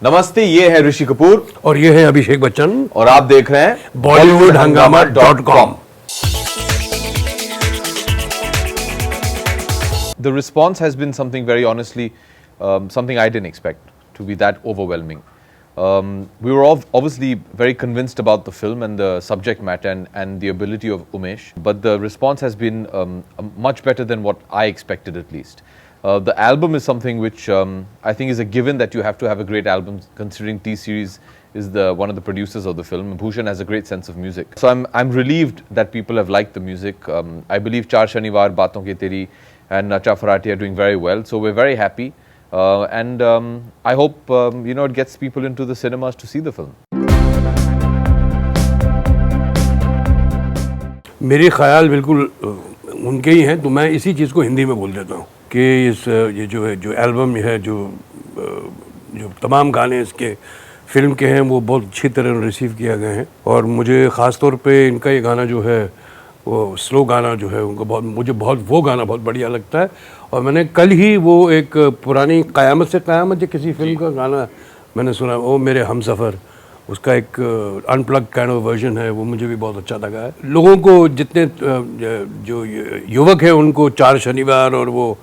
नमस्ते, ये है ऋषि कपूर और ये है अभिषेक बच्चन और आप देख रहे हैं bollywoodhangama.com। The response has been something very honestly, something I didn't expect to be that overwhelming. We were obviously very convinced about the film and the subject matter and the ability of Umesh, but the response has been much better than what I expected at least. The album is something which I think is a given that you have to have a great album, considering T-Series is one of the producers of the film. Bhushan has a great sense of music. So I'm relieved that people have liked the music. I believe Char Shaniwar, Baaton Ki Teri and Nacha Farati are doing very well. So we're very happy. And I hope it gets people into the cinemas to see the film. मेरे ख्याल बिल्कुल उनके ही हैं, तो मैं इसी चीज़ को हिंदी में बोल देता हूँ कि ये जो एल्बम है, जो तमाम गाने इसके फिल्म के हैं वो बहुत अच्छी तरह रिसीव किया गए हैं। और मुझे ख़ास तौर पे इनका ये गाना जो है, वो स्लो गाना जो है, मुझे वो गाना बहुत बढ़िया लगता है। और मैंने कल ही वो एक पुरानी क़यामत से क़यामत किसी फिल्म का गाना मैंने सुना, वो मेरे हमसफ़र, उसका एक अनप्लग काइंड ऑफ वर्जन है, वो मुझे भी बहुत अच्छा लगा है। लोगों को जितने जो युवक हैं उनको चार शनिवार और वो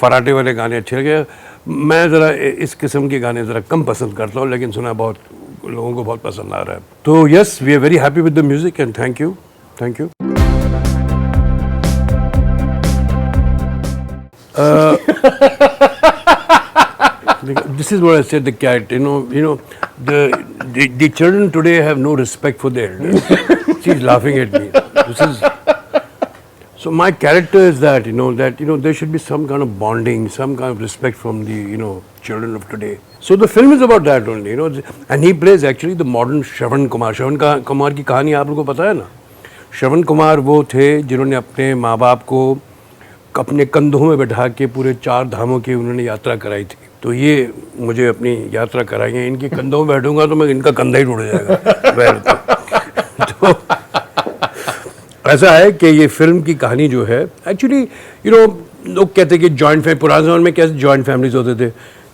फराटे वाले गाने अच्छे लगे। मैं ज़रा इस किस्म के गाने ज़रा कम पसंद करता हूँ, लेकिन सुना बहुत लोगों को बहुत पसंद आ रहा है। तो yes, we are very happy with the music and thank you. This is what I said. The cat, the children today have no respect for their elders. She's laughing at me. So my character is that there should be some kind of bonding, some kind of respect from the children of today. So the film is about that only, and he plays actually the modern Shravan Kumar. Shravan Kumar की कहानी आप लोगों को पता है ना? श्रवण कुमार वो थे जिन्होंने अपने माँ बाप को अपने कंधों में बैठा के पूरे 4 धामों की उन्होंने यात्रा कराई थी। तो ये मुझे अपनी यात्रा कराएंगे, इनकी कंधों में बैठूंगा तो मैं इनका कंधा ही टूट जाएगा। तो ऐसा है कि ये फिल्म की कहानी जो है, एक्चुअली लोग कहते हैं कि जॉइंट फैमिली, पुराने ज़माने में कैसे जॉइंट फैमिलीज होते थे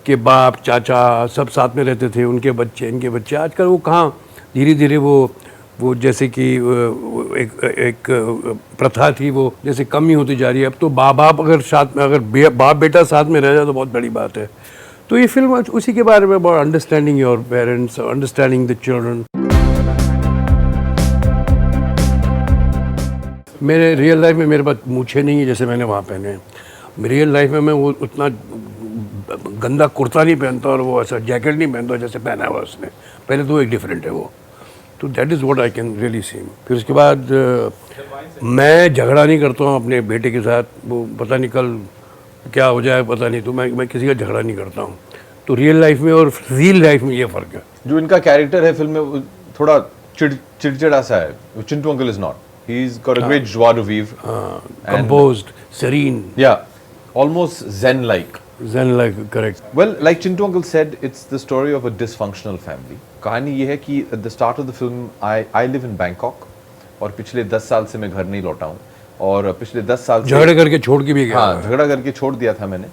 कि बाप चाचा सब साथ में रहते थे, उनके बच्चे इनके बच्चे। आजकल वो कहाँ, धीरे धीरे वो जैसे कि एक प्रथा थी वो जैसे कम ही होती जा रही है। अब तो बाप अगर साथ में, अगर बाप बेटा साथ में रह जाए तो बहुत बड़ी बात है। तो ये फिल्म उसी के बारे में, about understanding your parents, understanding the children. मेरे रियल लाइफ में मेरे पास मूछें नहीं है जैसे मैंने वहाँ पहने हैं। रियल लाइफ में मैं वो उतना गंदा कुर्ता नहीं पहनता और वो ऐसा जैकेट नहीं पहनता जैसे पहना हुआ उसने। पहले तो एक डिफरेंट है वो। तो that is what I can really see. फिर उसके बाद मैं झगड़ा नहीं करता हूँ अपने बेटे के साथ, वो पता नहीं कल क्या हो जाए पता नहीं, तो मैं किसी का झगड़ा नहीं करता हूँ। तो रियल लाइफ में और रियल लाइफ में ये फ़र्क है। जो इनका कैरेक्टर है फिल्म में थोड़ा चिड़चिड़ा सा है। Chintu uncle is not, he is got a great joie de vivre, composed, serene, almost zen like, correct. Well, like Chintu uncle said, it's the story of a dysfunctional family. कहानी ये है कि at the start of the film I live in Bangkok और पिछले 10 साल से मैं घर नहीं लौटा हूँ और पिछले 10 साल से झगड़ा करके छोड़ के भी गया। हाँ, झगड़ा करके छोड़ दिया था मैंने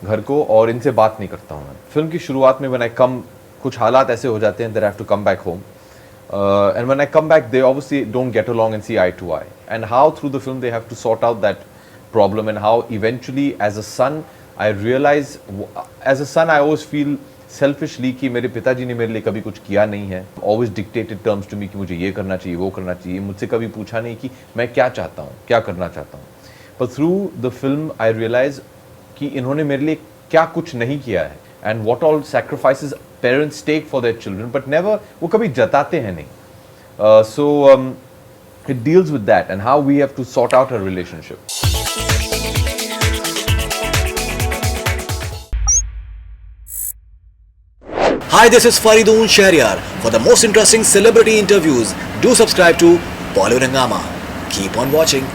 घर को और इनसे बात नहीं करता हूँ मैं। फिल्म की शुरुआत में when I come, कुछ हालात ऐसे हो जाते हैं that I have to come back home, and when I come back they obviously don't get along and see eye to eye, and how through the film they have to sort out that problem, and how eventually as a son I realize, as a son I always feel selfishly कि मेरे पिताजी ने मेरे लिए कभी कुछ किया नहीं है, always dictated terms to me कि मुझे ये करना चाहिए वो करना चाहिए, मुझसे कभी पूछा नहीं कि मैं क्या चाहता हूँ, क्या करना चाहता हूँ। But through the film I realize कि इन्होंने मेरे लिए क्या कुछ नहीं किया है, and what all sacrifices parents take for their children, but never, वो कभी जताते हैं नहीं। So it deals with that and how we have to sort out our relationship. Hi, this is Faridoon Shahryar. For the most interesting celebrity interviews, do subscribe to Bollywood Hangama. Keep on watching.